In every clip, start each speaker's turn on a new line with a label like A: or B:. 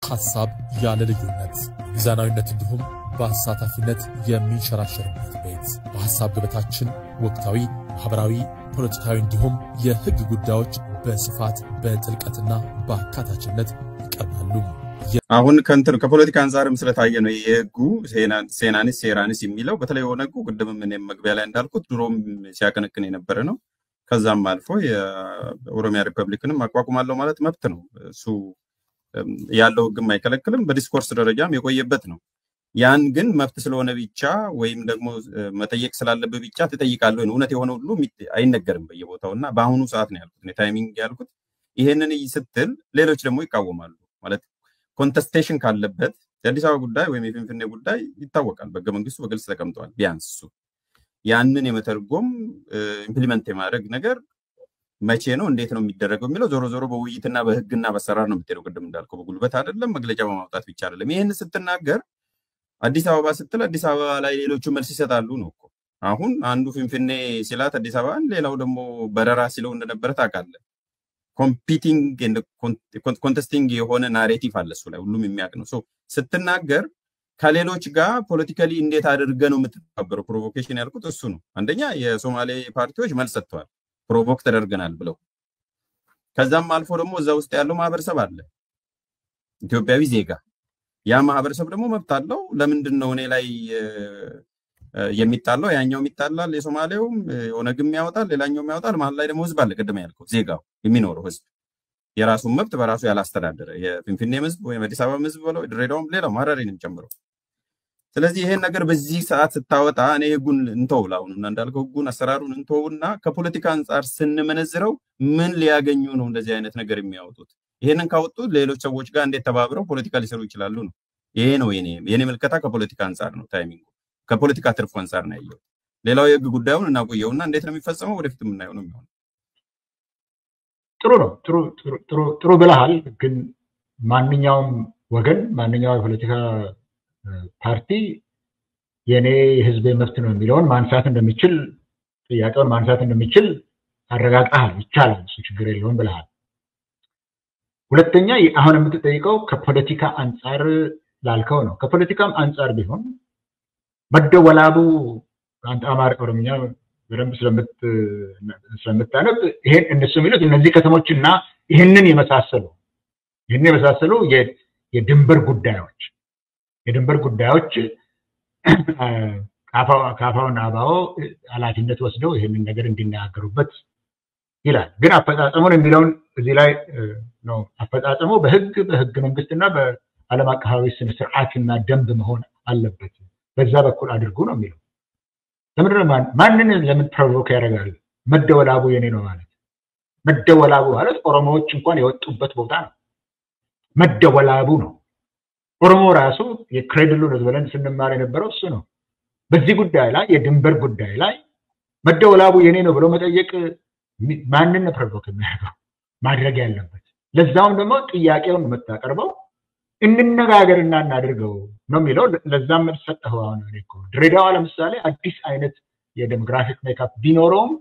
A: ሐሳብ ያለ ልዩነት ሚዛናዊነት እንዲሁም በአሳታፊነት የሚንሸራሸርበት ቤት በሐሳብ ገበታችን ወቅታዊ ማህበራዊ ፖለቲካዊ እንዲሁም የህግ ጉዳዮች በስፋት በጥልቀትና በአካታችነት ይቀርባሉ።
B: አሁን ከፖለቲካ አንፃርም ስለታየ ነው የህጉ ሴራኒስ የሚለው በተለይ ወነጉ ቅድም ምንም መግቢያ ላይ እንዳልኩት ድሮም ሲያቀነቅን የነበረ ነው። ከዛም አልፎ የኦሮሚያ ሪፐብሊክንም አቋቁማለሁ ማለት መብት ነው። እሱ ያለው ህግም አይከለክልም በዲስኮርስ ደረጃም የቆየበት ነው። ያን ግን መብት ስለሆነ ብቻ ወይም ደግሞ መጠየቅ ስላለበት ብቻ ተጠይቃለሁ ነው እውነት የሆነ ሁሉ አይነገርም በየቦታውና በአሁኑ ሰዓት ነው ያልኩት ታይሚንግ ያልኩት ይሄንን ስትል ሌሎች ደግሞ ይቃወማሉ ማለት ኮንቴስቴሽን ካለበት የአዲስ አበባ ጉዳይ ወይም የፍንፍኔ ጉዳይ ይታወቃል በህገ መንግስቱ በግልጽ ተቀምጧል ቢያንስ እሱ ያንን የመተርጎም ኢምፕሊመንት የማድረግ ነገር መቼ ነው እንዴት ነው የሚደረገው የሚለው ዞሮ ዞሮ በውይይትና በህግና በሰራር ነው የምትሄደው ቅድም እንዳልከው በጉልበት አይደለም መግለጫ በማውጣት ብቻ አይደለም ይሄን ስትናገር አዲስ አበባ ስትል አዲስ አበባ ላይ ሌሎቹ መልስ ይሰጣሉ ነው እኮ አሁን አንዱ ፍንፍኔ ሲላት አዲስ አበባን ሌላው ደግሞ በረራ ሲለው እንደነበረ ታውቃለህ ኮምፒቲንግ ኤንድ ኮንቴስቲንግ የሆነ ናሬቲቭ አለ እሱ ላይ ሁሉም የሚያውቅ ነው ስትናገር ከሌሎች ጋር ፖለቲካሊ እንዴት አድርገ ነው የምትተባበረው ፕሮቮኬሽን ያልኩት እሱ ነው አንደኛ የሶማሌ ፓርቲዎች መልስ ሰጥተዋል ፕሮቮክ ተደርገናል ብለው ከዛም አልፎ ደግሞ እዛ ውስጥ ያለው ማህበረሰብ አለ ኢትዮጵያዊ ዜጋ ያ ማህበረሰብ ደግሞ መብት አለው ለምንድን ነው እኔ ላይ የሚጣለው ያኛው የሚጣላል የሶማሌውም ኦነግም ያወጣል ሌላኛውም ያወጣል መሃል ላይ ደግሞ ህዝብ አለ ቅድም ያልኩት ዜጋው የሚኖረው ህዝብ የራሱን መብት በራሱ ያላስተዳደረ የፍንፍኔ ህዝብ ወይ አዲስ አበባ ህዝብ ብለው ድሬዳዋም ሌላው ማራሪንም ጨምሮ ስለዚህ ይሄን ነገር በዚህ ሰዓት ስታወጣ እኔ ህጉን እንተውላውና እንዳልከው ህጉን አሰራሩን እንተውና ከፖለቲካ አንፃር ስንመነዝረው ምን ሊያገኙ ነው እንደዚህ አይነት ነገር የሚያወጡት ይሄንን ካወጡ ሌሎች ሰዎች ጋር እንዴት ተባብረው ፖለቲካ ሊሰሩ ይችላሉ ነው ይሄ ነው የኔ መልከታ ከፖለቲካ አንፃር ነው ታይሚንግ ከፖለቲካ ትርፍ አንፃር ነው ያየው ሌላው የህግ ጉዳዩን እናቆየውና እንዴት ነው የሚፈጸመው ወደፊት ምን ነው የሚሆነው
C: ጥሩ ብለሃል ግን ማንኛውም ወገን ማንኛውም የፖለቲካ ፓርቲ የኔ ህዝብ መብት ነው የሚለውን ማንሳት እንደሚችል ጥያቄውን ማንሳት እንደሚችል አረጋግጠሃል ይቻላል እሱ ችግር የለውም ብለሃል ሁለተኛ አሁን የምትጠይቀው ከፖለቲካ አንፃር ላልከው ነው ከፖለቲካም አንፃር ቢሆን መደወላቡ አንተ አማራ ኦሮሚያ በደንብ ስለምታነብ ይሄን እነሱ የሚሉት እነዚህ ከተሞችና ይሄንን የመሳሰሉ የድንበር ጉዳዮች ካፋውና አባው ኃላፊነት ወስደው ይሄንን ነገር እንዲናገሩበት ይላል ግን አፈጻጸሙን የሚለውን እዚህ ላይ ነው አፈጻጸሙ በህግ መንግስትና በዓለም አቀፋዊ ስርዓትና ደንብ መሆን አለበት በዛ በኩል አድርጉ ነው የሚለው ማንን ለምን ፕሮቮክ ያደርጋል መደወላቡ የኔ ነው ማለት ኦሮሞዎች እንኳን የወጡበት ቦታ ነው መደወላቡ ነው ኦሮሞ ራሱ የክሬድሉ ነው ብለን ስንማር የነበረው እሱ ነው በዚህ ጉዳይ ላይ የድንበር ጉዳይ ላይ መደወላቡ የኔ ነው ብሎ መጠየቅ ማንን ፕሮቮክ የሚያደርገው ማድረግ ያለበት ለዛውም ደግሞ ጥያቄውን መታቀርበው እንነጋገርና እናድርገው ነው የሚለው ለዛም ተሰጠው አሁን እኮ ድሬዳዋ ለምሳሌ አዲስ አይነት የዴሞግራፊክ ሜካፕ ቢኖረውም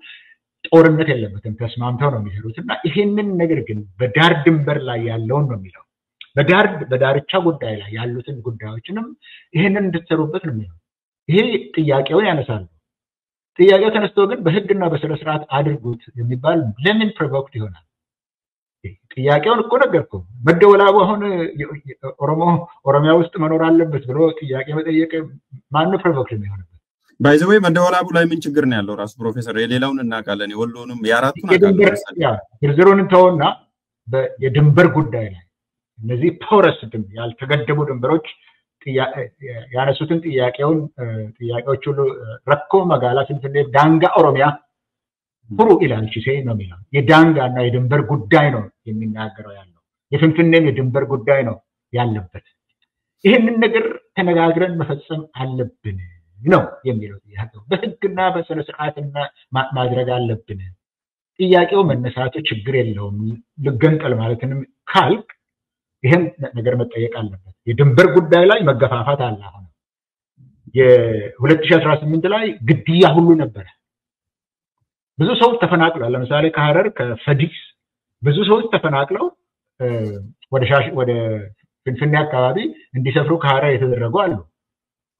C: ጦርነት የለበትም ተስማምተው ነው የሚሄዱትና ይሄንን ነገር ግን በዳር ድንበር ላይ ያለውን ነው የሚለው በዳርቻ ጉዳይ ላይ ያሉትን ጉዳዮችንም ይሄንን እንድትሰሩበት ነው የሚለው ይሄ ጥያቄውን ያነሳሉ ጥያቄው ተነስቶ ግን በህግና በስነ ስርዓት አድርጉት የሚባል ለምን ፕሮቮክት ይሆናል ጥያቄውን እኮ ነገርኩ መደወላቡ አሁን ኦሮሚያ ውስጥ መኖር አለበት ብሎ ጥያቄ መጠየቅ ማን ፕሮቮክት የሚሆነው
B: ባይ ዘ ዌይ መደወላቡ ላይ ምን ችግር ነው ያለው ራሱ ፕሮፌሰር የሌላውን እናቃለን የወሎንም ያራቱን አቃለን
C: ዝርዝሩን ተውና የድንበር ጉዳይ ላይ እነዚህ ፖረስ ያልተገደቡ ድንበሮች ያነሱትን ጥያቄዎች ሁሉ ረኮ መጋላ ፍንፍኔ ዳንጋ ኦሮሚያ ሁሩ ኢላል ቺሴ ነው የሚለው የዳንጋና የድንበር ጉዳይ ነው የሚናገረው ያለው የፍንፍኔም የድንበር ጉዳይ ነው ያለበት ይሄንን ነገር ተነጋግረን መፈጸም አለብን ነው የሚለው ጥያቄው በህግና በስነ ስርዓትና ማድረግ አለብን ጥያቄው መነሳቱ ችግር የለውም ልገንጠል ማለትንም ካልክ ይሄን ነገር መጠየቅ አለበት የድንበር ጉዳይ ላይ መገፋፋት አለ አሁን የ2018 ላይ ግድያ ሁሉ ነበር ብዙ ሰው ተፈናቅሏል ለምሳሌ ከሐረር ከፈዲክስ ብዙ ሰዎች ተፈናቅለው ወደ ፍንፍኔ አካባቢ እንዲሰፍሩ ከሐረር የተደረጉ አሉ።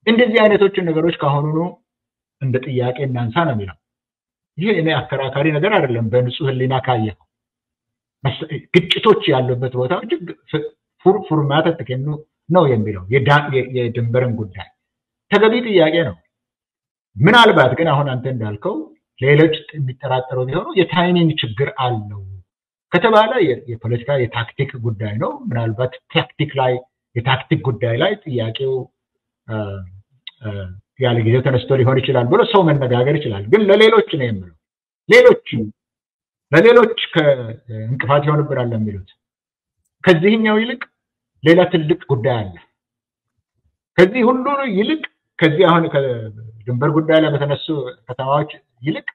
C: እንደዚህ አይነቶችን ነገሮች ካሁኑ እንደ ጥያቄ እናንሳ ነው የሚለው። ይሄ እኔ አከራካሪ ነገር አይደለም። በንጹህ ህሊና ካየው ግጭቶች ያሉበት ቦታ እጅግ ፉርማታ ተከኑ ነው የሚለው የድንበርን ጉዳይ ተገቢ ጥያቄ ነው። ምናልባት ግን አሁን አንተ እንዳልከው ሌሎች የሚጠራጠሩ ቢሆኑ የታይሚንግ ችግር አለው ከተባለ የፖለቲካ የታክቲክ ጉዳይ ነው። ምናልባት የታክቲክ ጉዳይ ላይ ጥያቄው ያለ ጊዜው ተነስቶ ሊሆን ይችላል ብሎ ሰው መነጋገር ይችላል። ግን ለሌሎች ነው የሚለው ለሌሎች ከእንቅፋት ይሆንብናል የሚሉት ከዚህኛው ይልቅ ሌላ ትልቅ ጉዳይ አለ። ከዚህ ሁሉ ይልቅ ከዚህ አሁን ከድንበር ጉዳይ ላይ በተነሱ ከተማዎች ይልቅ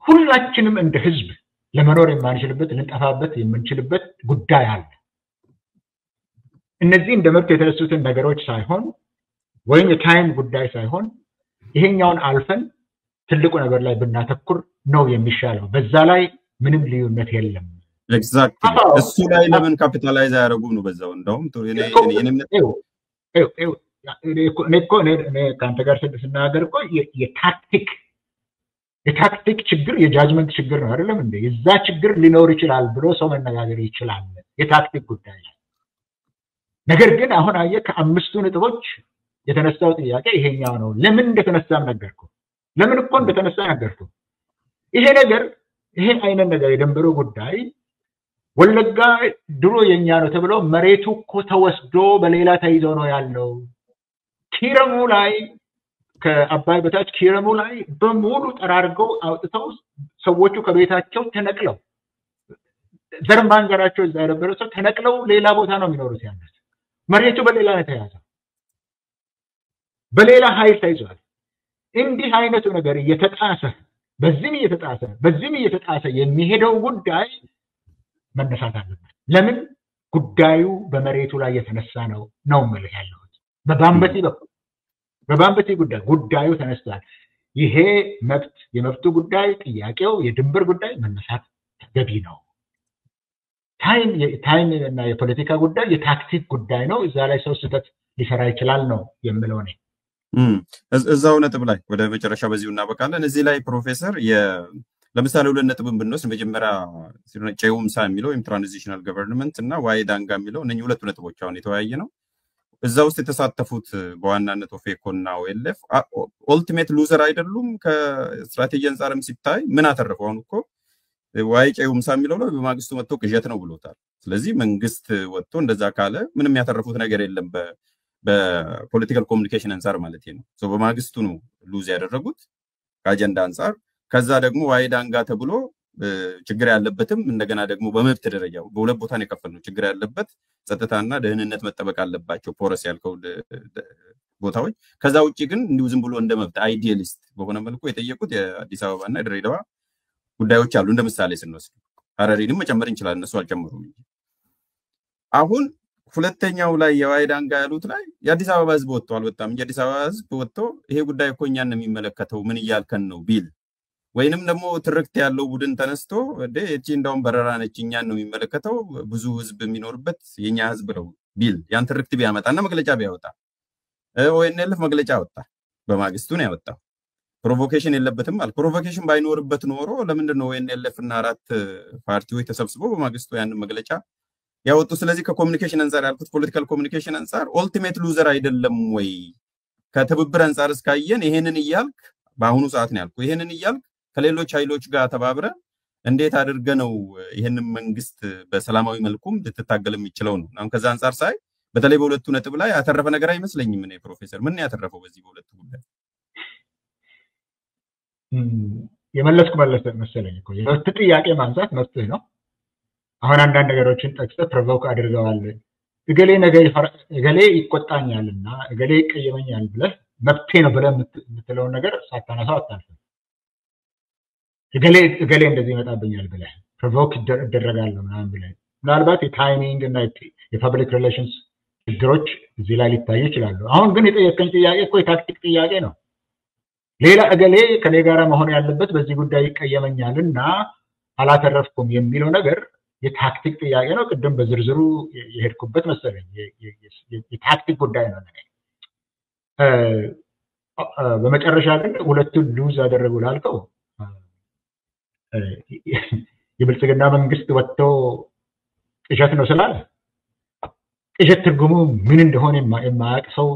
C: ሁላችንም እንደ ህዝብ ለመኖር የማንችልበት ልንጠፋበት የምንችልበት ጉዳይ አለ። እነዚህ እንደ መብት የተነሱትን ነገሮች ሳይሆን ወይም የታይም ጉዳይ ሳይሆን ይሄኛውን አልፈን ትልቁ ነገር ላይ ብናተኩር ነው የሚሻለው። በዛ ላይ ምንም ልዩነት የለም።
B: ኤግዛክትሊ እሱ ላይ ለምን ካፒታላይዝ ያደርጉ ነው በዛው እንደውም እኔ ካንተ ጋር ስናገር እኮ የታክቲክ ችግር የጃጅመንት ችግር ነው አይደለም እንዴ? የዛ ችግር ሊኖር ይችላል ብሎ ሰው መነጋገር ይችላል የታክቲክ ጉዳይ ላይ። ነገር ግን አሁን አየ ከአምስቱ ነጥቦች የተነሳው ጥያቄ ይሄኛው ነው። ለምን እንደተነሳም ነገርኩ። ለምን እኮ እንደተነሳ ነገርኩ። ይሄ አይነት ነገር የድንበሩ ጉዳይ ወለጋ ድሮ የኛ ነው ተብሎ መሬቱ እኮ ተወስዶ በሌላ ተይዞ ነው ያለው። ኪረሙ ላይ ከአባይ በታች ኪረሙ ላይ በሙሉ ጠራርገው አውጥተው ሰዎቹ ከቤታቸው ተነቅለው ዘርማን ዘራቸው እዛ የነበረው ሰው ተነቅለው ሌላ ቦታ ነው የሚኖሩት ያሉት። መሬቱ በሌላ ነው ተያዘው፣ በሌላ ኃይል ተይዟል። እንዲህ አይነቱ ነገር እየተጣሰ በዚህም እየተጣሰ የሚሄደው ጉዳይ መነሳት አለበት። ለምን ጉዳዩ በመሬቱ ላይ የተነሳ ነው ማለት ያለው። በባምበቲ ጉዳዩ ተነስቷል። ይሄ የመብቱ ጉዳይ ጥያቄው የድንበር ጉዳይ መነሳት ተገቢ ነው። ታይም እና የፖለቲካ ጉዳይ የታክቲክ ጉዳይ ነው። እዛ ላይ ሰው ስህተት ሊሰራ ይችላል ነው የምለው ነው። እዛው ነጥብ ላይ ወደ መጨረሻ በዚሁ እናበቃለን። እዚህ ላይ ፕሮፌሰር ለምሳሌ ሁለት ነጥብን ብንወስድ መጀመሪያ ጨውምሳ የሚለው ወይም ትራንዚሽናል ገቨርንመንት እና ዋይ ዳንጋ የሚለው እነኚህ ሁለቱ ነጥቦች አሁን የተወያየ ነው። እዛ ውስጥ የተሳተፉት በዋናነት ኦፌኮ እና ኦኤልኤፍ ኦልቲሜት ሉዘር አይደሉም። ከስትራቴጂ አንፃርም ሲታይ ምን አተረፈው? አሁን እኮ ዋይ ጨውምሳ የሚለው ነው በማግስቱ መጥቶ ቅዠት ነው ብሎታል። ስለዚህ መንግስት ወጥቶ እንደዛ ካለ ምንም ያተረፉት ነገር የለም በፖለቲካል ኮሙኒኬሽን አንፃር ማለት ነው። በማግስቱ ነው ሉዝ ያደረጉት ከአጀንዳ አንፃር። ከዛ ደግሞ ዋይ ዳንጋ ተብሎ ችግር ያለበትም እንደገና ደግሞ በመብት ደረጃ በሁለት ቦታ ነው የከፈልነው። ችግር ያለበት ጸጥታና ደህንነት መጠበቅ አለባቸው ፖረስ ያልከው ቦታዎች። ከዛ ውጪ ግን እንዲሁ ዝም ብሎ እንደ መብት አይዲያሊስት በሆነ መልኩ የጠየቁት የአዲስ አበባና የድሬዳዋ ጉዳዮች አሉ። እንደ ምሳሌ ስንወስድ ሐረሪንም መጨመር እንችላለን፣ እነሱ አልጨመሩም እንጂ። አሁን ሁለተኛው ላይ የዋይ ዳንጋ ያሉት ላይ የአዲስ አበባ ህዝብ ወጥቷል። በጣም የአዲስ አበባ ህዝብ ወጥቶ ይሄ ጉዳይ እኮ እኛን ነው የሚመለከተው ምን እያልከን ነው ቢል ወይንም ደግሞ ትርክት ያለው ቡድን ተነስቶ እቺ እንደውም በረራ ነች እኛን ነው የሚመለከተው ብዙ ህዝብ የሚኖርበት የኛ ህዝብ ነው ቢል ያን ትርክት ቢያመጣና መግለጫ ቢያወጣ ኦኤንኤልኤፍ መግለጫ ወጣ፣ በማግስቱ ነው ያወጣው። ፕሮቮኬሽን የለበትም ማለት ፕሮቮኬሽን ባይኖርበት ኖሮ ለምንድን ነው ኦኤንኤልኤፍ እና አራት ፓርቲዎች ተሰብስበው በማግስቱ ያን መግለጫ ያወጡ? ስለዚህ ከኮሙኒኬሽን አንፃር ያልኩት ፖለቲካል ኮሙኒኬሽን አንፃር ኦልቲሜት ሉዘር አይደለም ወይ? ከትብብር አንፃር እስካየን ይሄንን እያልክ በአሁኑ ሰዓት ነው ያልኩ ይሄንን እያልክ ከሌሎች ኃይሎች ጋር ተባብረ እንዴት አድርገ ነው ይሄንን መንግስት በሰላማዊ መልኩም ልትታገል የሚችለው ነው? አሁን ከዛ አንፃር ሳይ በተለይ በሁለቱ ነጥብ ላይ ያተረፈ ነገር አይመስለኝም። እኔ ፕሮፌሰር ምን ያተረፈው በዚህ በሁለቱ ጉዳይ
C: የመለስኩ መሰለኝ እኮ የመብት ጥያቄ ማንሳት መብትህ ነው። አሁን አንዳንድ ነገሮችን ጠቅሰህ ፕሮቮክ አድርገዋል። እገሌ ይቆጣኛልና እገሌ ይቀየመኛል ብለህ መብቴ ነው ብለህ የምትለውን ነገር ሳታነሳው አታልፍም። እገሌ እንደዚህ ይመጣብኛል ብለህ ፕሮቮክ ይደረጋል ምናምን ብለህ ምናልባት የታይሚንግ እና የፐብሊክ ሪሌሽንስ ችግሮች እዚህ ላይ ሊታዩ ይችላሉ። አሁን ግን የጠየቀኝ ጥያቄ እኮ የታክቲክ ጥያቄ ነው። ሌላ እገሌ ከኔ ጋር መሆን ያለበት በዚህ ጉዳይ ይቀየመኛልና አላተረፍኩም የሚለው ነገር የታክቲክ ጥያቄ ነው ቅድም በዝርዝሩ የሄድኩበት መሰለኝ የታክቲክ ጉዳይ ነው በመጨረሻ ግን ሁለቱን ሉዝ አደረጉ ላልከው የብልጽግና መንግስት ወጥቶ ቅዠት ነው ስላለ ቅዠት ትርጉሙ ምን እንደሆነ የማያውቅ ሰው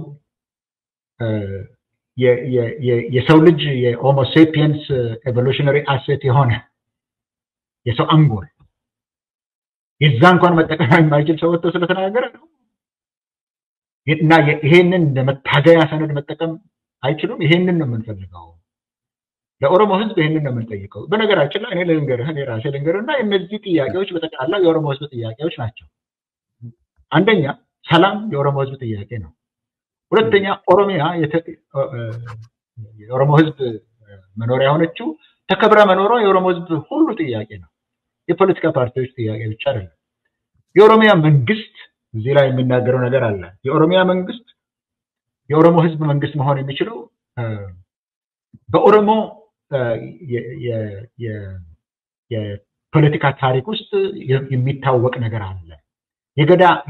C: የሰው ልጅ የሆሞ ሳፒየንስ ኤቮሉሽነሪ አሴት የሆነ የሰው አንጎል የዛ እንኳን መጠቀም የማይችል ሰው ወጥቶ ስለተናገረ ነው እና ይሄንን ለመታገያ ሰነድ መጠቀም አይችሉም ይሄንን ነው የምንፈልገው ለኦሮሞ ህዝብ ይሄንን ነው የምንጠይቀው በነገራችን ላይ እኔ ልንገርህ እኔ ራሴ ልንገርህና እነዚህ ጥያቄዎች በተቃላ የኦሮሞ ህዝብ ጥያቄዎች ናቸው አንደኛ ሰላም የኦሮሞ ህዝብ ጥያቄ ነው ሁለተኛ ኦሮሚያ የኦሮሞ ህዝብ መኖሪያ ሆነችው ተከብራ መኖሯ የኦሮሞ ህዝብ ሁሉ ጥያቄ ነው የፖለቲካ ፓርቲዎች ጥያቄ ብቻ አይደለም የኦሮሚያ መንግስት እዚህ ላይ የሚናገረው ነገር አለ የኦሮሚያ መንግስት የኦሮሞ ህዝብ መንግስት መሆን የሚችለው በኦሮሞ የፖለቲካ ታሪክ ውስጥ የሚታወቅ ነገር አለ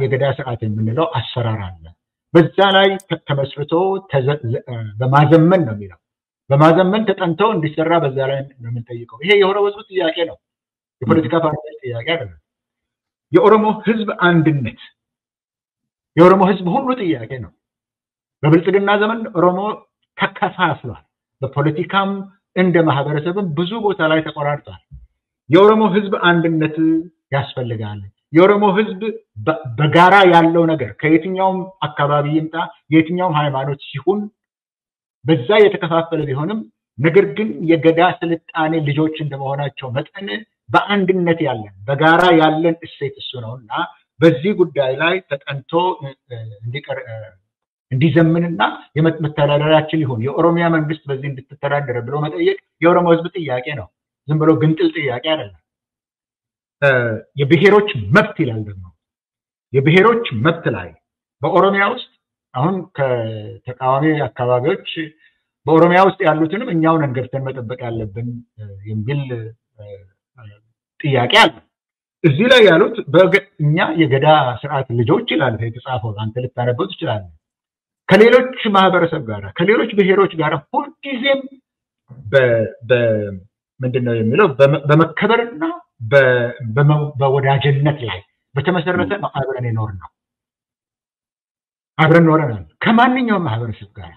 C: የገዳ ስርዓት የምንለው አሰራር አለ በዛ ላይ ተመስርቶ በማዘመን ነው የሚለው በማዘመን ተጠንቶ እንዲሰራ በዛ ላይ ነው የምንጠይቀው ይሄ የኦሮሞ ህዝብ ጥያቄ ነው የፖለቲካ ፓርቲዎች ጥያቄ አይደለም የኦሮሞ ህዝብ አንድነት የኦሮሞ ህዝብ ሁሉ ጥያቄ ነው በብልጽግና ዘመን ኦሮሞ ተከፋፍሏል በፖለቲካም እንደ ማህበረሰብም ብዙ ቦታ ላይ ተቆራርጧል የኦሮሞ ህዝብ አንድነት ያስፈልጋል የኦሮሞ ህዝብ በጋራ ያለው ነገር ከየትኛውም አካባቢ ይምጣ የትኛውም ሃይማኖት ሲሆን በዛ የተከፋፈለ ቢሆንም ነገር ግን የገዳ ስልጣኔ ልጆች እንደመሆናቸው መጠን በአንድነት ያለን በጋራ ያለን እሴት እሱ ነውና በዚህ ጉዳይ ላይ ተጠንቶ እንዲዘምንና የመተዳደሪያችን ይሁን የኦሮሚያ መንግስት በዚህ እንድትተዳደር ብሎ መጠየቅ የኦሮሞ ህዝብ ጥያቄ ነው ዝም ብሎ ግንጥል ጥያቄ አይደለም የብሔሮች መብት ይላል ደግሞ የብሔሮች መብት ላይ በኦሮሚያ ውስጥ አሁን ከተቃዋሚ አካባቢዎች በኦሮሚያ ውስጥ ያሉትንም እኛውን እንገብተን መጠበቅ ያለብን የሚል ጥያቄ አለ እዚህ ላይ ያሉት በእኛ የገዳ ስርዓት ልጆች ይላል የተጻፈው አንተ ልታነበው ትችላለህ ከሌሎች ማህበረሰብ ጋር ከሌሎች ብሔሮች ጋር ሁልጊዜም ምንድነው የሚለው በመከበርና በወዳጅነት ላይ በተመሰረተ አብረን ነው አብረን ኖረናል ከማንኛውም ማህበረሰብ ጋር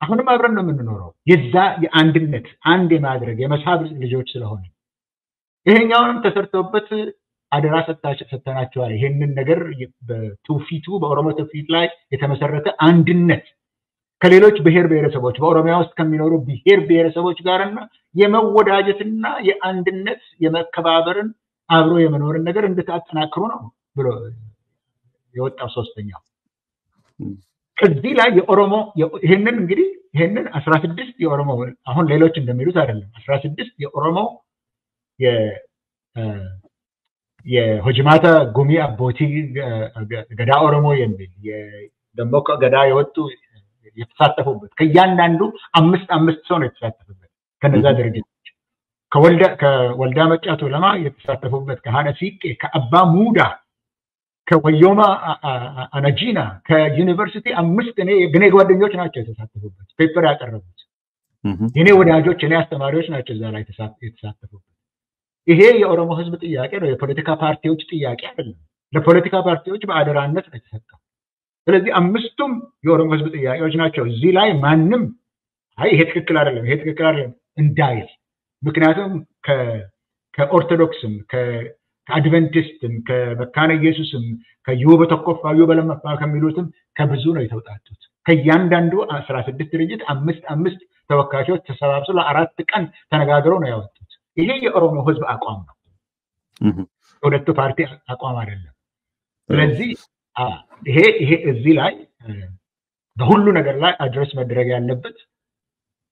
C: አሁንም አብረን ነው የምንኖረው የዛ የአንድነት አንድ የማድረግ የመሳብ ልጆች ስለሆነ ይሄኛውንም ተሰርቶበት አደራ ሰጥተናቸዋል ይሄንን ነገር በትውፊቱ በኦሮሞ ትውፊት ላይ የተመሰረተ አንድነት ከሌሎች ብሔር ብሔረሰቦች በኦሮሚያ ውስጥ ከሚኖሩ ብሔር ብሔረሰቦች ጋርና የመወዳጀትና የአንድነት የመከባበርን አብሮ የመኖርን ነገር እንድታጠናክሩ ነው ብሎ የወጣው ሶስተኛው ከዚህ ላይ የኦሮሞ ይሄንን እንግዲህ ይሄንን 16 የኦሮሞ አሁን ሌሎች እንደሚሉት አይደለም 16 የኦሮሞ የሆጅማታ ጉሚ አቦቲ ገዳ ኦሮሞ የሚል ደግሞ ገዳ የወጡ የተሳተፉበት ከያንዳንዱ 5 ሰው ነው የተሳተፉበት ከነዛ ድርጅቶች ከወልዳ መጫቶ ለማ የተሳተፉበት ከሃነፊቄ ከአባ ሙዳ ከወዮማ አናጂና ከዩኒቨርሲቲ 5 የኔ ጓደኞች ናቸው የተሳተፉበት ፔፐር ያቀረቡት የኔ ወዳጆች የኔ አስተማሪዎች ናቸው እዛ ላይ የተሳተፉበት ይሄ የኦሮሞ ህዝብ ጥያቄ ነው የፖለቲካ ፓርቲዎች ጥያቄ አይደለም ለፖለቲካ ፓርቲዎች በአደራነት ነው የተሰጠው ስለዚህ 5ቱም የኦሮሞ ህዝብ ጥያቄዎች ናቸው እዚህ ላይ ማንም አይ ይሄ ትክክል አይደለም እንዳይል ምክንያቱም ከኦርቶዶክስም ከአድቨንቲስትም ከመካነ ኢየሱስም ከዩበ ተቆፋዩ በለማፋ ከሚሉትም ከብዙ ነው የተውጣጡት ከያንዳንዱ 16 ድርጅት 5 ተወካዮች ተሰባስበው ለ4 ቀን ተነጋግረው ነው ያወጡት ይሄ የኦሮሞ ህዝብ አቋም ነው ሁለቱ ፓርቲ አቋም አይደለም ስለዚህ ይሄ እዚህ ላይ በሁሉ ነገር ላይ አድረስ መደረግ ያለበት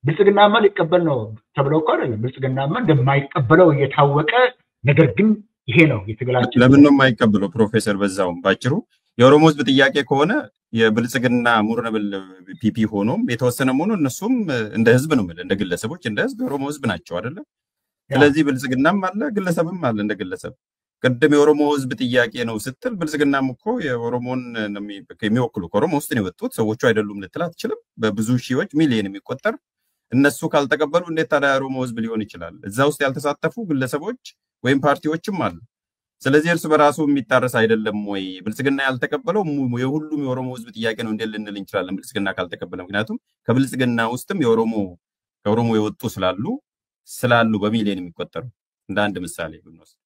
C: ብልጽግናማ ሊቀበል ነው ተብሎ እኮ አይደለም ብልጽግናማ እንደማይቀበለው እየታወቀ ነገር ግን ይሄ ነው የትግላችን
B: ለምን ነው የማይቀበለው ፕሮፌሰር በዛውም ባጭሩ የኦሮሞ ህዝብ ጥያቄ ከሆነ የብልጽግና ሙርነብል ፒፒ ሆኖም የተወሰነ ሆኖ እነሱም እንደ ህዝብ ነው እንደ ግለሰቦች እንደ ህዝብ የኦሮሞ ህዝብ ናቸው አይደለ ስለዚህ ብልጽግናም አለ ግለሰብም አለ እንደ ግለሰብ ቅድም የኦሮሞ ህዝብ ጥያቄ ነው ስትል ብልጽግናም እኮ የኦሮሞን የሚወክሉ ከኦሮሞ ውስጥ ነው የወጡት ሰዎቹ አይደሉም ልትል አትችልም። በብዙ ሺዎች ሚሊዮን የሚቆጠር እነሱ ካልተቀበሉ እንዴት ታዲያ የኦሮሞ ህዝብ ሊሆን ይችላል? እዛ ውስጥ ያልተሳተፉ ግለሰቦች ወይም ፓርቲዎችም አሉ። ስለዚህ እርስ በራሱ የሚጣረስ አይደለም ወይ? ብልጽግና ያልተቀበለው የሁሉም የኦሮሞ ህዝብ ጥያቄ ነው እንዴት ልንል እንችላለን? ብልጽግና ካልተቀበለ ምክንያቱም ከብልጽግና ውስጥም ከኦሮሞ የወጡ ስላሉ በሚሊዮን የሚቆጠሩ እንደ አንድ ምሳሌ ብንወስድ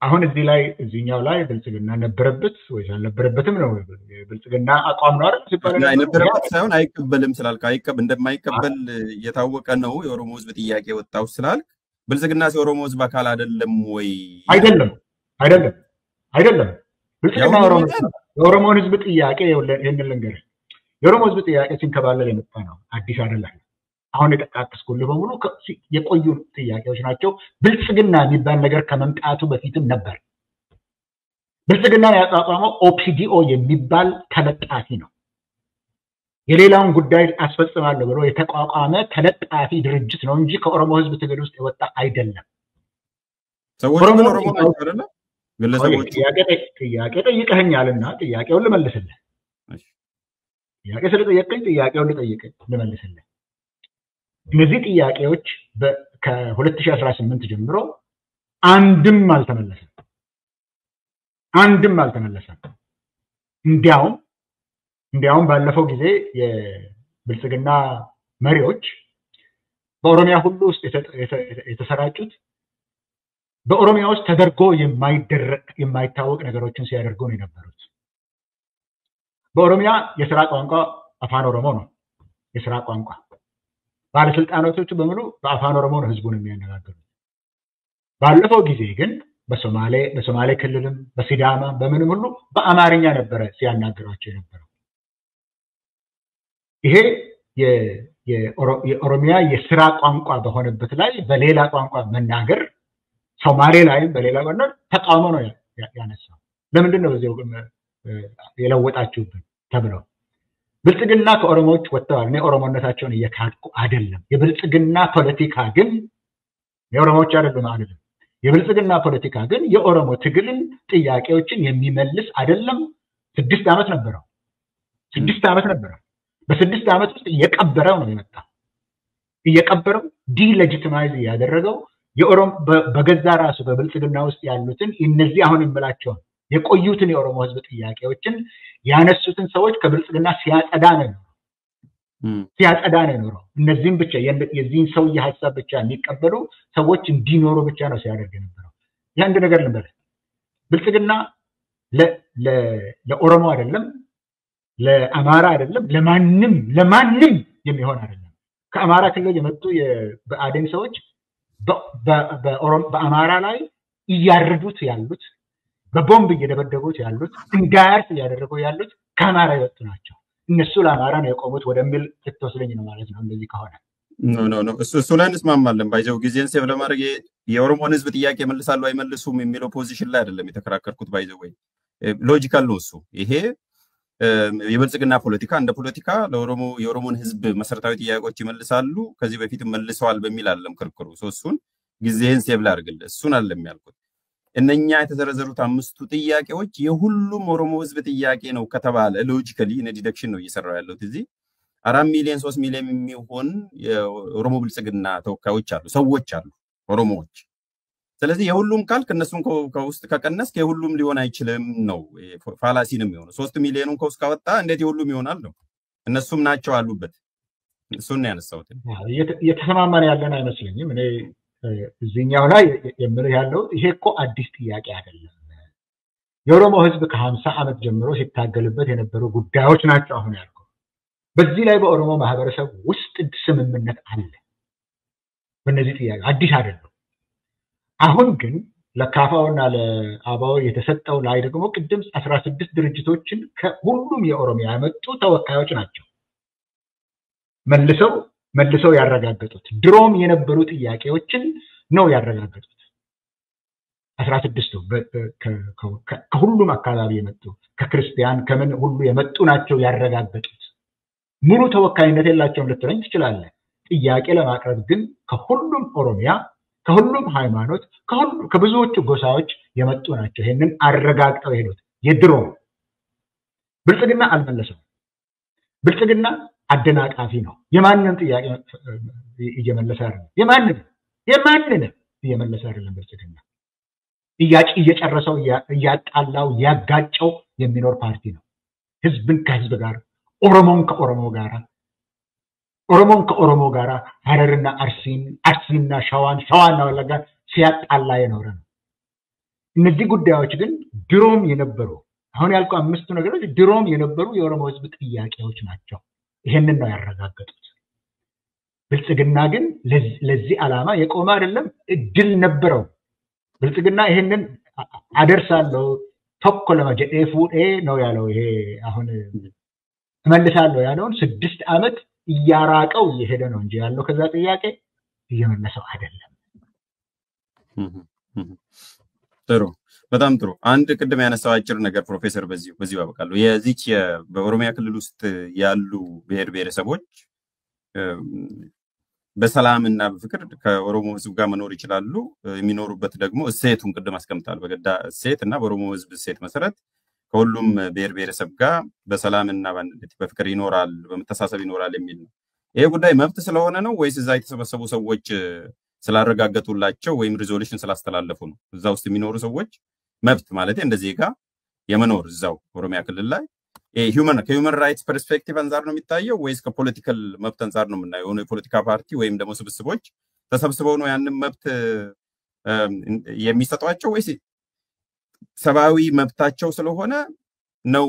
C: አሁን እዚህኛው ላይ ብልጽግና ነበረበት ወይስ አልነበረበትም ነው። ብልጽግና አቋም ነው አይደል ሲባል
B: ነበረበት ሳይሆን አይቀበልም ስላልክ እንደማይቀበል የታወቀ ነው። የኦሮሞ ህዝብ ጥያቄ ወጣው ስላልክ ብልጽግና የኦሮሞ ህዝብ አካል አይደለም ወይ?
C: አይደለም። ብልጽግና የኦሮሞን ህዝብ ጥያቄ ይሄንን ልንገርህ፣ የኦሮሞ ህዝብ ጥያቄ ሲንከባለል የመጣ ነው፣ አዲስ አይደለም። አሁን የጠቃቀስኩልህ በሙሉ የቆዩ ጥያቄዎች ናቸው። ብልጽግና የሚባል ነገር ከመምጣቱ በፊትም ነበር። ብልጽግናን ያቋቋመው ኦፒዲኦ የሚባል ተለጣፊ ነው። የሌላውን ጉዳይ አስፈጽማለሁ ብሎ የተቋቋመ ተለጣፊ ድርጅት ነው እንጂ ከኦሮሞ ህዝብ ትግል ውስጥ የወጣ አይደለም።
B: ኦሮሞ አይደለም። ግለሰቦች
C: ጥያቄ ጠይቀኸኛልና ጥያቄውን ልመልስልህ። ጥያቄ ስለጠየቀኝ ጥያቄውን ልመልስልህ። እነዚህ ጥያቄዎች ከ2018 ጀምሮ አንድም አልተመለሰም። እንዲያውም ባለፈው ጊዜ የብልጽግና መሪዎች በኦሮሚያ ሁሉ ውስጥ የተሰራጩት በኦሮሚያ ውስጥ ተደርጎ የማይታወቅ ነገሮችን ሲያደርጉ ነው የነበሩት። በኦሮሚያ የሥራ ቋንቋ አፋን ኦሮሞ ነው የሥራ ቋንቋ። ባለስልጣናቶቹ በሙሉ በአፋን ኦሮሞ ነው ህዝቡን የሚያነጋግሩት። ባለፈው ጊዜ ግን በሶማሌ ክልልም በሲዳማ በምንም ሁሉ በአማርኛ ነበረ ሲያናገሯቸው የነበረው። ይሄ የኦሮሚያ የሥራ ቋንቋ በሆነበት ላይ በሌላ ቋንቋ መናገር ሶማሌ ላይም በሌላ ቋንቋ ተቃውሞ ነው ያነሳው። ለምንድን ነው በዚህ የለወጣችሁብን ተብለው ብልጽግና ከኦሮሞዎች ወጥተዋል። እኔ ኦሮሞነታቸውን እየካድኩ አይደለም። የብልጽግና ፖለቲካ ግን የኦሮሞዎች አይደለም። የብልጽግና ፖለቲካ ግን የኦሮሞ ትግልን ጥያቄዎችን የሚመልስ አይደለም። 6 ዓመት ነበረው። በ6 ዓመት ውስጥ እየቀበረው ነው የመጣው። እየቀበረው ዲሌጂቲማይዝ ያደረገው በገዛ ራሱ በብልጽግና ውስጥ ያሉትን እነዚህ አሁን እንምላቸውን የቆዩትን የኦሮሞ ህዝብ ጥያቄዎችን ያነሱትን ሰዎች ከብልጽግና ሲያጸዳ ነው የኖረው። እነዚህም ብቻ የዚህን ሰው የሐሳብ ብቻ የሚቀበሉ ሰዎች እንዲኖሩ ብቻ ነው ሲያደርግ የነበረው። ያንድ ነገር ልንበል፣ ብልጽግና ለኦሮሞ አይደለም፣ ለአማራ አይደለም፣ ለማንም የሚሆን አይደለም። ከአማራ ክልል የመጡ የብአዴን ሰዎች በአማራ ላይ እያረዱት ያሉት በቦምብ እየደበደቡት ያሉት እንዳያርፍ እያደረጉ ያሉት ከአማራ የወጡ ናቸው። እነሱ ለአማራ ነው የቆሙት ወደሚል ትተወስለኝ ነው ማለት ነው። እንደዚህ ከሆነ
B: ኖ እሱ ላይ እንስማማለን። ባይዘው ጊዜን ሴቭ ለማድረግ የኦሮሞን ህዝብ ጥያቄ መልሳሉ አይመልሱም የሚለው ፖዚሽን ላይ አይደለም የተከራከርኩት። ባይዘው ወይ ሎጂካል ነው እሱ። ይሄ የብልጽግና ፖለቲካ እንደ ፖለቲካ የኦሮሞን ህዝብ መሰረታዊ ጥያቄዎች ይመልሳሉ ከዚህ በፊት መልሰዋል በሚል አይደለም ክርክሩ። እሱን ጊዜን ሴቭ ላድርግልህ። እሱን አይደለም ያልኩት። እነኛ የተዘረዘሩት 5ቱ ጥያቄዎች የሁሉም ኦሮሞ ህዝብ ጥያቄ ነው ከተባለ ሎጂካሊ እነ ዲደክሽን ነው እየሰራው ያለሁት። እዚህ 4 ሚሊዮን 3 ሚሊዮን የሚሆን የኦሮሞ ብልጽግና ተወካዮች አሉ፣ ሰዎች አሉ፣ ኦሮሞዎች። ስለዚህ የሁሉም ካልክ እነሱን ከውስጥ ከቀነስክ የሁሉም ሊሆን አይችልም ነው፣ ፋላሲ ነው የሚሆነው። 3 ሚሊዮኑን ከውስጥ ካወጣ እንዴት የሁሉም ይሆናል ነው። እነሱም ናቸው አሉበት። እሱን ነው ያነሳሁት።
C: እየተሰማማን ያለን አይመስለኝም። እኔ እዚህኛው ላይ የምልህ ያለው ይሄ እኮ አዲስ ጥያቄ አይደለም። የኦሮሞ ህዝብ ከ50 ዓመት ጀምሮ ሲታገልበት የነበሩ ጉዳዮች ናቸው አሁን ያልኩህ። በዚህ ላይ በኦሮሞ ማህበረሰብ ውስጥ ስምምነት አለ። በእነዚህ ጥያቄ አዲስ አይደለም። አሁን ግን ለካፋውና ለአባው የተሰጠው ላይ ደግሞ ቅድም 16 ድርጅቶችን ከሁሉም የኦሮሚያ የመጡ ተወካዮች ናቸው መልሰው ያረጋገጡት። ድሮም የነበሩ ጥያቄዎችን ነው ያረጋገጡት። 16ቱ ከሁሉም አካባቢ የመጡ ከክርስቲያን ከምን ሁሉ የመጡ ናቸው ያረጋገጡት። ሙሉ ተወካይነት የላቸውም ልትለኝ ትችላለህ። ጥያቄ ለማቅረብ ግን ከሁሉም ኦሮሚያ ከሁሉም ሃይማኖት ከብዙዎቹ ጎሳዎች የመጡ ናቸው። ይሄንን አረጋግጠው ሄዱት። የድሮ ብልጽግና አልመለሰም። ብልጽግና አደናቃፊ ነው። የማንንም ጥያቄ እየመለሰ አይደለም። የማንንም እየመለሰ አይደለም። ብልጽግና እየጨረሰው እያጣላው ያጋጨው የሚኖር ፓርቲ ነው። ህዝብን ከህዝብ ጋር፣ ኦሮሞን ከኦሮሞ ጋር ሐረርና አርሲና ሸዋና ወለጋ ሲያጣላ የኖረ ነው። እነዚህ ጉዳዮች ግን ድሮም የነበሩ አሁን ያልኩ አምስቱ ነገሮች ድሮም የነበሩ የኦሮሞ ህዝብ ጥያቄዎች ናቸው። ይሄንን ነው ያረጋገጡት። ብልጽግና ግን ለዚህ ዓላማ የቆመ አይደለም። እድል ነበረው። ብልጽግና ይሄንን አደርሳለሁ ቶኮ ለማጀዴ ፉዴ ነው ያለው። ይሄ አሁን እመልሳለሁ ያለውን 6 ዓመት እያራቀው እየሄደ ነው እንጂ ያለው ከዛ ጥያቄ እየመለሰው አይደለም።
B: ጥሩ፣ በጣም ጥሩ። አንድ ቅድም ያነሳው አጭር ነገር ፕሮፌሰር በዚህ ያበቃሉ። የዚች በኦሮሚያ ክልል ውስጥ ያሉ ብሔረሰቦች በሰላምና በፍቅር ከኦሮሞ ህዝብ ጋር መኖር ይችላሉ። የሚኖሩበት ደግሞ እሴቱን ቅድም አስቀምጣል። በገዳ እሴት እና በኦሮሞ ህዝብ እሴት መሰረት ከሁሉም ብሔረሰብ ጋር በሰላምና በፍቅር ይኖራል፣ በመተሳሰብ ይኖራል የሚል ነው። ይሄ ጉዳይ መብት ስለሆነ ነው ወይስ እዛ የተሰበሰቡ ሰዎች ስላረጋገጡላቸው ወይም ሪዞሉሽን ስላስተላለፉ ነው? እዛ ውስጥ የሚኖሩ ሰዎች መብት ማለት እንደ ዜጋ የመኖር እዛው ኦሮሚያ ክልል ላይ ከሂውመን ራይትስ ፐርስፔክቲቭ አንፃር ነው የሚታየው ወይስ ከፖለቲካል መብት አንፃር ነው የምናየው? የሆነ የፖለቲካ ፓርቲ ወይም ደግሞ ስብስቦች ተሰብስበው ነው ያንን መብት የሚሰጧቸው ወይስ ሰብአዊ መብታቸው ስለሆነ ነው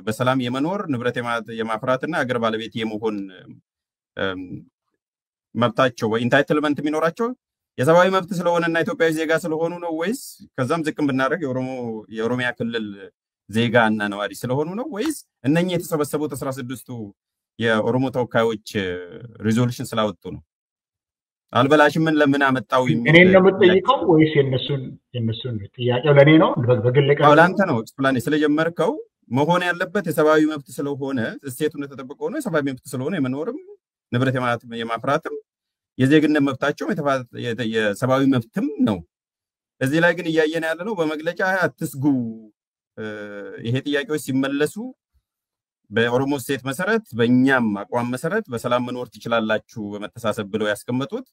B: በሰላም የመኖር ንብረት የማፍራትና አገር ባለቤት የመሆን መብታቸው ወይ ኢንታይትልመንት የሚኖራቸው የሰብአዊ መብት ስለሆነና ኢትዮጵያዊ ዜጋ ስለሆኑ ነው ወይስ ከዛም ዝቅም ብናደርግ የኦሮሚያ ክልል ዜጋ እና ነዋሪ ስለሆኑ ነው ወይስ እነኚህ የተሰበሰቡት 16ቱ የኦሮሞ ተወካዮች ሪዞሉሽን ስላወጡ ነው? አልበላሽም ምን ለምን አመጣው
C: እኔ ነው የምጠይቀው ወይስ የነሱን ጥያቄው ለኔ ነው? በግል ቀን
B: አውላንተ ነው ኤክስፕላኔ ስለጀመርከው መሆን ያለበት የሰብአዊ መብት ስለሆነ እሴቱን ተጠብቀው ነው የሰብአዊ መብት ስለሆነ የመኖርም ንብረት የማፍራትም የዜግነት መብታቸው የሰብአዊ መብትም ነው። እዚህ ላይ ግን እያየን ያለ ነው በመግለጫ አትስጉ፣ ይሄ ጥያቄዎች ሲመለሱ በኦሮሞ እሴት መሰረት በእኛም አቋም መሰረት በሰላም መኖር ትችላላችሁ በመተሳሰብ ብለው ያስቀመጡት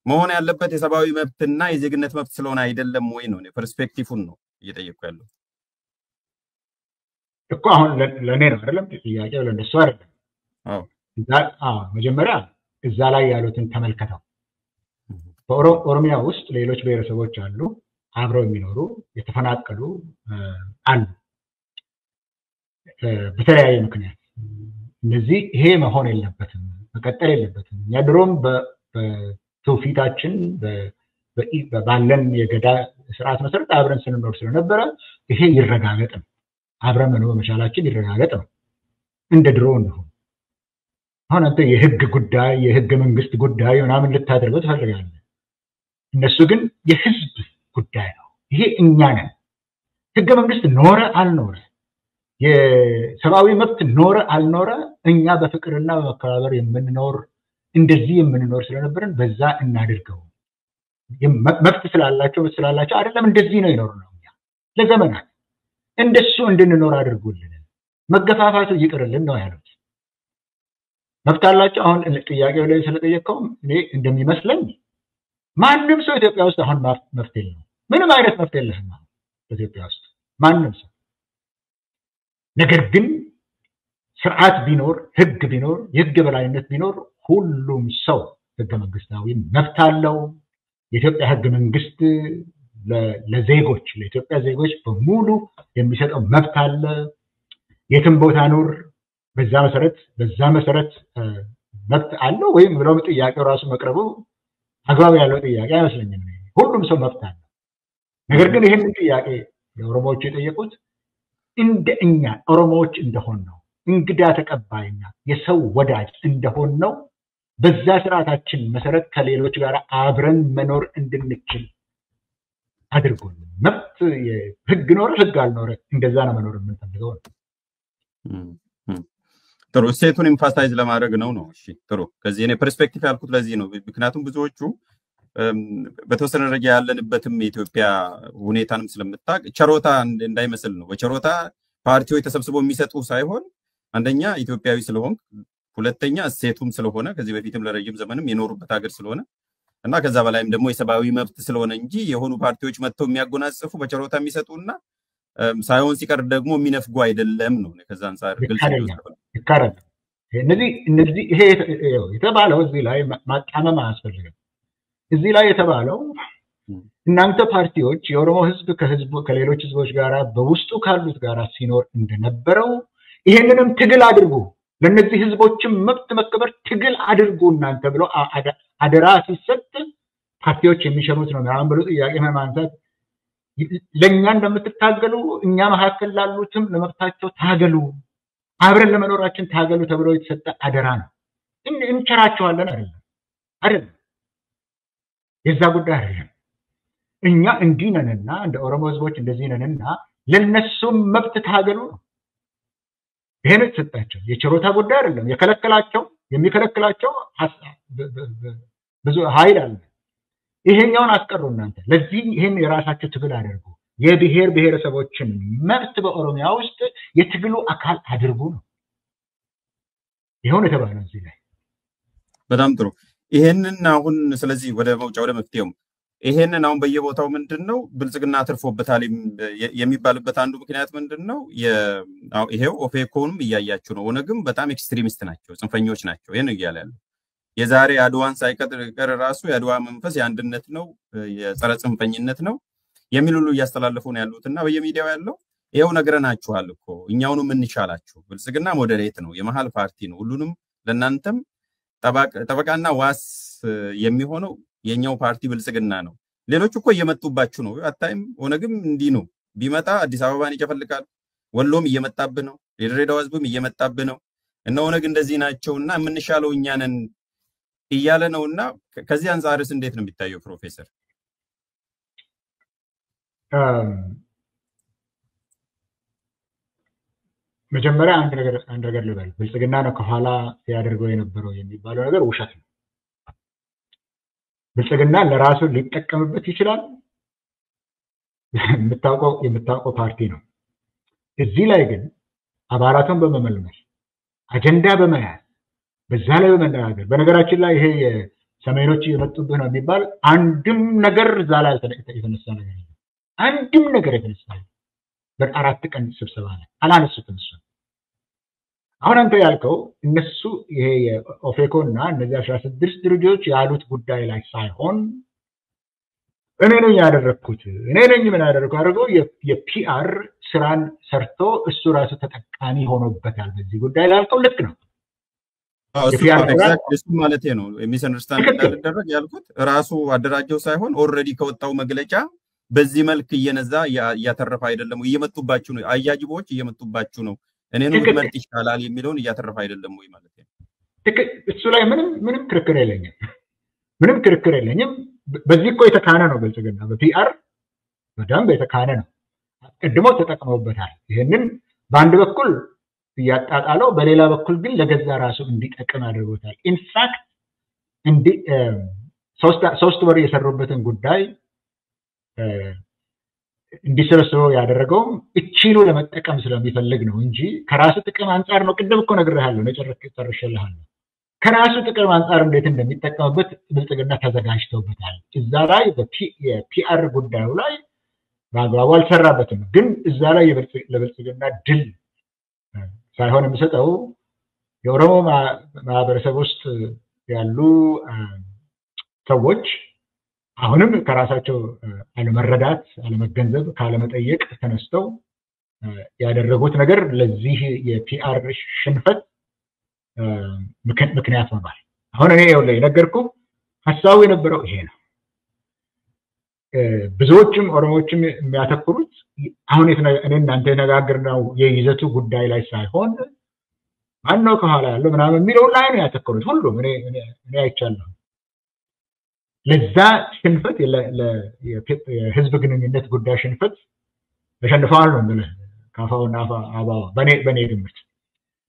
B: መሆን ያለበት የሰብአዊ መብትና የዜግነት መብት ስለሆነ አይደለም ወይ ነው? ፐርስፔክቲቭን ነው እየጠየቁ ያለው
C: እኮ። አሁን ለኔ ነው አይደለም ጥያቄው፣ ለነሱ አይደለም። መጀመሪያ እዛ ላይ ያሉትን ተመልከተው። በኦሮሚያ ውስጥ ሌሎች ብሔረሰቦች አሉ፣ አብረው የሚኖሩ የተፈናቀሉ አሉ በተለያየ ምክንያት። እነዚህ ይሄ መሆን የለበትም፣ መቀጠል የለበትም። እኛ ድሮም በትውፊታችን ባለን የገዳ ስርዓት መሰረት አብረን ስንኖር ስለነበረ ይሄ ይረጋገጥ ነው። አብረን መኖር መቻላችን ይረጋገጥ ነው። እንደ ድሮ ነው። አሁን አንተ የህግ ጉዳይ የህገ መንግስት ጉዳይ ምናምን ልታደርገው ትፈልጋለህ። እነሱ ግን የህዝብ ጉዳይ ነው። ይሄ እኛ ነን። ህገ መንግስት ኖረ አልኖረ፣ የሰብአዊ መብት ኖረ አልኖረ፣ እኛ በፍቅርና በመከባበር የምንኖር እንደዚህ የምንኖር ስለነበረን በዛ እናድርገው። መብት ስላላቸው አይደለም፣ እንደዚህ ነው የኖርነው እኛ ለዘመናት። እንደሱ እንድንኖር አድርጉልን፣ መገፋፋቱ ይቅርልን ነው ያሉት። መብት አላቸው። አሁን ጥያቄው ላይ ስለጠየቀው እኔ እንደሚመስለኝ ማንም ሰው ኢትዮጵያ ውስጥ አሁን መብት የለውም። ምንም አይነት መብት የለህም በኢትዮጵያ ውስጥ ማንም ሰው። ነገር ግን ስርዓት ቢኖር፣ ህግ ቢኖር፣ የህግ በላይነት ቢኖር ሁሉም ሰው ህገ መንግስታዊ መብት አለው። የኢትዮጵያ ህገ መንግስት ለዜጎች ለኢትዮጵያ ዜጎች በሙሉ የሚሰጠው መብት አለ። የትም ቦታ ኑር በዛ መሰረት መብት አለው ወይም ብለው ጥያቄው ራሱ መቅረቡ አግባብ ያለው ጥያቄ አይመስለኝም። ሁሉም ሰው መብት አለው። ነገር ግን ይሄን ጥያቄ ለኦሮሞዎች የጠየቁት እንደኛ ኦሮሞዎች እንደሆን ነው፣ እንግዳ ተቀባይና የሰው ወዳጅ እንደሆን ነው። በዛ ስርዓታችን መሰረት ከሌሎች ጋር አብረን መኖር እንድንችል አድርጎልን። መብት ህግ ኖረ ህግ አልኖረ እንደዛ ነው መኖር የምንፈልገው ነው።
B: ጥሩ፣ እሴቱን ኢምፋሳይዝ ለማድረግ ነው። እሺ ጥሩ። ከዚህ እኔ ፐርስፔክቲቭ ያልኩት ለዚህ ነው። ምክንያቱም ብዙዎቹ በተወሰነ ደረጃ ያለንበትም የኢትዮጵያ ሁኔታንም ስለምታቅ ቸሮታ እንዳይመስል ነው። በቸሮታ ፓርቲዎች ተሰብስበው የሚሰጡ ሳይሆን አንደኛ ኢትዮጵያዊ ስለሆንክ፣ ሁለተኛ እሴቱም ስለሆነ ከዚህ በፊትም ለረጅም ዘመንም የኖሩበት ሀገር ስለሆነ እና ከዛ በላይም ደግሞ የሰብአዊ መብት ስለሆነ እንጂ የሆኑ ፓርቲዎች መጥተው የሚያጎናጽፉ በቸሮታ የሚሰጡና ሳይሆን ሲቀር ደግሞ የሚነፍጉ አይደለም ነው። ከዛ አንፃር ግልጽ ነው።
C: ይካረል እነዚህ ይሄ የተባለው እዚህ ላይ ማጣመም አያስፈልግም። እዚህ ላይ የተባለው እናንተ ፓርቲዎች የኦሮሞ ህዝብ ከሌሎች ህዝቦች ጋር በውስጡ ካሉት ጋር ሲኖር እንደነበረው ይሄንንም ትግል አድርጉ፣ ለነዚህ ህዝቦችም መብት መከበር ትግል አድርጉ እናንተ ብሎ አደራ ሲሰጥ ፓርቲዎች የሚሸኑት ነው ምናምን ብሎ ጥያቄ ማንሳት ለኛ እንደምትታገሉ እኛ መካከል ላሉትም ለመብታቸው ታገሉ፣ አብረን ለመኖራችን ታገሉ ተብሎ የተሰጠ አደራ ነው። እንቸራቸዋለን አይደለም የዛ ጉዳይ አይደለም። እኛ እንዲህ ነንና እንደ ኦሮሞ ህዝቦች እንደዚህ ነንና ለነሱም መብት ታገሉ ነው። ይሄ ነው የተሰጣቸው። የችሮታ ጉዳይ አይደለም። የሚከለክላቸው ብዙ ኃይል አለ። ይሄኛውን አስቀሩ እናንተ። ለዚህ ይሄን የራሳቸው ትግል አድርጉ፣ የብሔር ብሔረሰቦችን መብት በኦሮሚያ ውስጥ የትግሉ አካል አድርጉ ነው። ይሄውን የተባለው እዚህ ላይ
B: በጣም ጥሩ። ይሄንን አሁን ስለዚህ ወደ መውጫ ወደ መፍትሄው ይሄንን አሁን በየቦታው ምንድነው ብልጽግና አትርፎበታል የሚባልበት አንዱ ምክንያት ምንድነው? ይሄው ኦፌኮንም እያያችሁ ነው። ኦነግም በጣም ኤክስትሪሚስት ናቸው፣ ጽንፈኞች ናቸው። ይሄን እያለ ያለው የዛሬ አድዋን ሳይቀር ራሱ የአድዋ መንፈስ የአንድነት ነው፣ የጸረ ጽንፈኝነት ነው የሚል ሁሉ እያስተላለፉ ነው ያሉትና በየሚዲያው ያለው ይሄው ነግረናችኋል እኮ እኛውንም እንሻላችሁ። ብልጽግና ሞዴሬት ነው፣ የመሃል ፓርቲ ነው። ሁሉንም ለናንተም ጠበቃና ዋስ የሚሆነው የኛው ፓርቲ ብልጽግና ነው። ሌሎች እኮ እየመጡባችሁ ነው። አታይም? ኦነግም እንዲህ ነው። ቢመጣ አዲስ አበባን ይጨፈልቃል። ወሎም እየመጣብህ ነው። የድሬዳዋ ህዝብም እየመጣብህ ነው። እና ኦነግ እንደዚህ ናቸውና የምንሻለው እኛ ነን እያለ ነውና ከዚህ አንፃርስ እንዴት ነው የሚታየው ፕሮፌሰር?
C: መጀመሪያ አንድ ነገር ልበል። ብልጽግና ነው ከኋላ ያደርገው የነበረው የሚባለው ነገር ውሸት ነው። ብልጽግና ለራሱ ሊጠቀምበት ይችላል። የምታውቀው ፓርቲ ነው። እዚህ ላይ ግን አባላቱን በመመልመል አጀንዳ በመያዝ በዛ ላይ በመነጋገር በነገራችን ላይ ይሄ ሰሜኖች የመጡብህ ነው የሚባል አንድም ነገር እዛ ላይ የተነሳ ነገር የለም። አንድም ነገር የተነሳ በአራት ቀን ስብሰባ ላይ አላነሱትም። እሱ አሁን አንተ ያልከው እነሱ ይሄ የኦፌኮና እነዚህ 16 ድርጅቶች ያሉት ጉዳይ ላይ ሳይሆን እኔ ነኝ ያደረኩት እኔ ነኝ ምን አደረገው የፒአር ስራን ሰርቶ እሱ ራሱ ተጠቃሚ ሆኖበታል። በዚህ ጉዳይ ላይ ያልከው ልክ ነው።
B: እሱ ማለት ነው የሚሰንደርስታንድ እንዳልደረግ ያልኩት ራሱ አደራጀው ሳይሆን ኦልሬዲ ከወጣው መግለጫ በዚህ መልክ እየነዛ ያተረፈ አይደለም። እየመጡባችሁ ነው፣ አያጅቦች እየመጡባችሁ ነው፣ እኔን ወድመጥ ይሻላል የሚለውን እያተረፈ አይደለም ወይ ማለት ነው።
C: እሱ ላይ ምንም ክርክር የለኝም። በዚህ እኮ የተካነ ነው ብልጽግና በፒአር በደንብ የተካነ ነው። ቀድሞ ተጠቅመውበታል። ይሄንን በአንድ በኩል እያጣጣለው በሌላ በኩል ግን ለገዛ ራሱ እንዲጠቅም አድርጎታል። ኢንፋክት ሶስት ወር የሰሩበትን ጉዳይ እንዲሰበስበው ያደረገውም እቺኑ ለመጠቀም ስለሚፈልግ ነው እንጂ ከራሱ ጥቅም አንፃር ነው። ቅድም እኮ ነግሬሃለሁ፣ ጨርሼልሃለሁ። ከራሱ ጥቅም አንፃር እንዴት እንደሚጠቀምበት ብልጽግና ተዘጋጅተውበታል። እዛ ላይ የፒአር ጉዳዩ ላይ በአግባቡ አልሰራበትም። ግን እዛ ላይ ለብልጽግና ድል ሳይሆን የሚሰጠው የኦሮሞ ማህበረሰብ ውስጥ ያሉ ሰዎች አሁንም ከራሳቸው አለመረዳት፣ አለመገንዘብ፣ ካለመጠየቅ ተነስተው ያደረጉት ነገር ለዚህ የፒአር ሽንፈት ምክንያት ሆኗል። አሁን እኔ የነገርኩ ሐሳቡ የነበረው ይሄ ነው። ብዙዎችም ኦሮሞዎችም የሚያተኩሩት አሁን እኔ እናንተ የተነጋገርነው የይዘቱ ጉዳይ ላይ ሳይሆን ማነው ከኋላ ያለው ምናምን የሚለው ላይ ነው ያተኮሩት። ሁሉም እኔ አይቻለሁ። ለዛ ሽንፈት የህዝብ ግንኙነት ጉዳይ ሽንፈት ተሸንፈዋል ነው ማለት ካፋውና አባው በኔ ግምት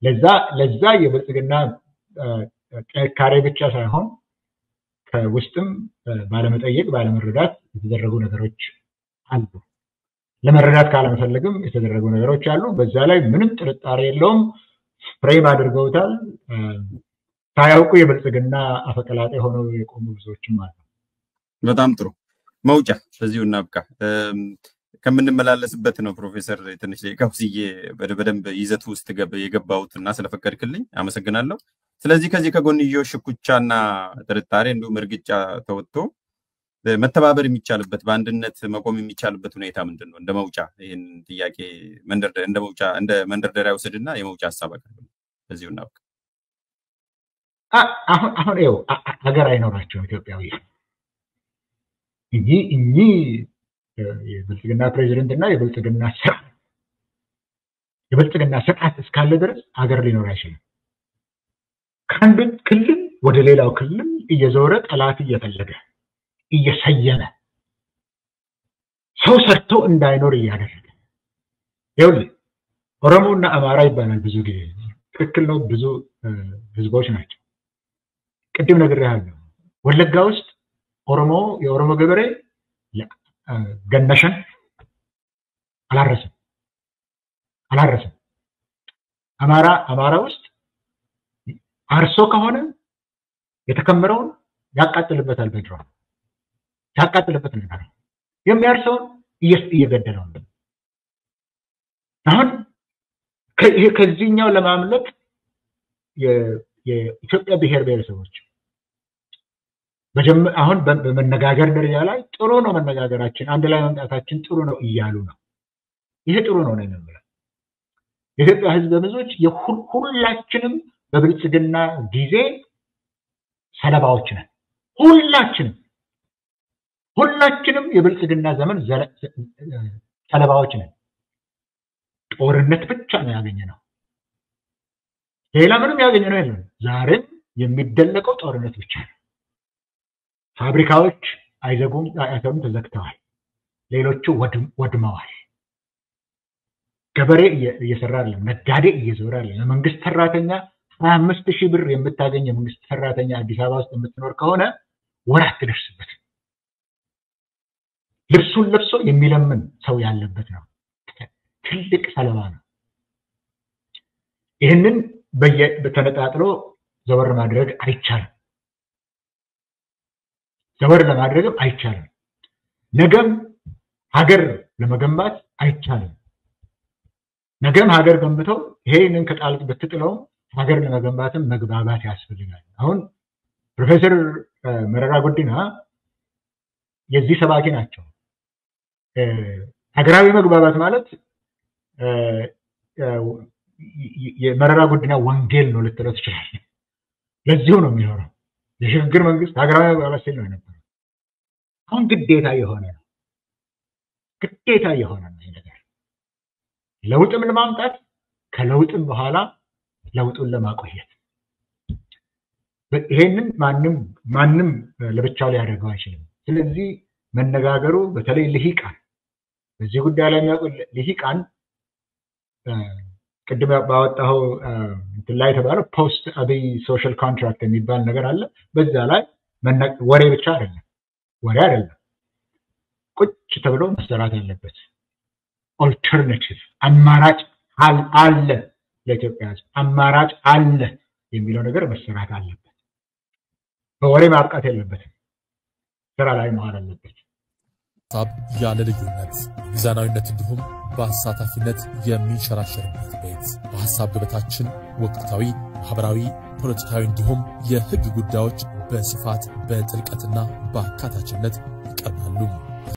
C: ለዛ የብልጽግና ጥንካሬ ብቻ ሳይሆን ከውስጥም ባለመጠየቅ ባለመረዳት የተደረጉ ነገሮች አሉ። ለመረዳት ካለመፈለግም የተደረጉ ነገሮች አሉ። በዛ ላይ ምንም ጥርጣሬ የለውም ፍሬም አድርገውታል። ሳያውቁ የብልጽግና አፈቀላጤ ሆነው የቆሙ ብዙዎችም አሉ።
B: በጣም ጥሩ መውጫ በዚሁ እናብቃ። ከምንመላለስበት ነው ፕሮፌሰር ትንሽ ደቂቃውስዬ በደንብ ይዘቱ ውስጥ የገባውትና ስለፈቀድክልኝ አመሰግናለሁ። ስለዚህ ከዚህ ከጎንዮሽ ሽኩቻና ጥርጣሬ እንዲሁም እርግጫ ተወጥቶ መተባበር የሚቻልበት በአንድነት መቆም የሚቻልበት ሁኔታ ምንድነው? እንደ መውጫ ይሄን ጥያቄ እንደ መንደርደሪያ ወሰድና የመውጫ ሐሳብ አቀርብ። በዚሁ እናብቃ።
C: አሁን ይኸው ሀገር አይኖራቸውም ኢትዮጵያዊ እኚ የብልጽግና ፕሬዚደንት እና የብልጽግና ስርዓት እስካለ ድረስ ሀገር ሊኖር አይችልም። ከአንድ ክልል ወደ ሌላው ክልል እየዞረ ጠላት እየፈለገ እየሰየመ ሰው ሰርቶ እንዳይኖር እያደረገ ይኸውልህ ኦሮሞና አማራ ይባላል ብዙ ጊዜ ትክክል ነው። ብዙ ህዝቦች ናቸው። ቅድም ነግሬሃለሁ። ወለጋ ውስጥ የኦሮሞ ገበሬ ገነሸን አላረሰም። አማራ ውስጥ አርሶ ከሆነ የተከመረውን ያቃጥልበታል። በድሮን ያቃጥልበት ነገር የሚያርሰውን እየገደለው ነው። አሁን ከዚህኛው ለማምለጥ የኢትዮጵያ ብሔር ብሔረሰቦች አሁን በመነጋገር ደረጃ ላይ ጥሩ ነው መነጋገራችን፣ አንድ ላይ መምጣታችን ጥሩ ነው እያሉ ነው። ይሄ ጥሩ ነው ነው የሚለው የኢትዮጵያ ህዝብ ብዙዎች ሁላችንም በብልጽግና ጊዜ ሰለባዎች ነን። ሁላችንም የብልጽግና ዘመን ሰለባዎች ነን። ጦርነት ብቻ ነው ያገኘነው። ሌላ ምንም ያገኘነው የለም። ዛሬም የሚደለቀው ጦርነት ብቻ ነው። ፋብሪካዎች አይዘጉም፣ ተዘግተዋል። ሌሎቹ ወድመዋል። ገበሬ እየሰራ አይደለም፣ ነጋዴ እየዞረ አይደለም። የመንግስት ሰራተኛ 25,000 ብር የምታገኝ የመንግስት ሰራተኛ አዲስ አበባ ውስጥ የምትኖር ከሆነ ወር አትደርስበት። ልብሱን ለብሶ የሚለምን ሰው ያለበት ነው። ትልቅ ሰለባ ነው። ይህንን በተነጣጥሎ ዘወር ማድረግ አይቻልም። ዘወር ለማድረግም አይቻልም። ነገም ሀገር ለመገንባት አይቻልም። ነገም ሀገር ገንብተው ይሄንን ከጣልቅ በትጥለው ሀገር ለመገንባትም መግባባት ያስፈልጋል። አሁን ፕሮፌሰር መረራ ጉዲና የዚህ ሰባኪ ናቸው። ሀገራዊ መግባባት ማለት የመረራ ጉዲና ወንጌል ነው ልትለው ትችላለህ። ለዚሁ ነው የሚሆነው። የሽግግር መንግስት ሀገራዊ መግባባት ሲል ነው የነበረው። አሁን ግዴታ የሆነ ነው ይሄ ነገር ለውጥም ለማምጣት ከለውጥም በኋላ ለውጡን ለማቆየት። ይሄንን ማንም ለብቻው ሊያደርገው አይችልም። ስለዚህ መነጋገሩ በተለይ ልሂቃን በዚህ ጉዳይ ላይ የሚያውቁ ልሂቃን ቅድም ባወጣው ላይ ተባለው ፖስት አብይ ሶሻል ኮንትራክት የሚባል ነገር አለ። በዛ ላይ ወሬ ብቻ አይደለም ቁጭ ተብሎ መሰራት ያለበት ኦልተርናቲቭ አማራጭ አለ፣ ለኢትዮጵያ አማራጭ አለ የሚለው ነገር መሰራት አለበት። በወሬ ማብቃት የለበትም፣ ስራ ላይ መዋል አለበት።
A: ሀሳብ ያለ ልዩነት ሚዛናዊነት እንዲሁም በአሳታፊነት የሚንሸራሸርበት ቤት በሐሳብ ገበታችን ወቅታዊ ማህበራዊ ፖለቲካዊ እንዲሁም የህግ ጉዳዮች በስፋት በጥልቀትና በአካታችነት ይቀርባሉ።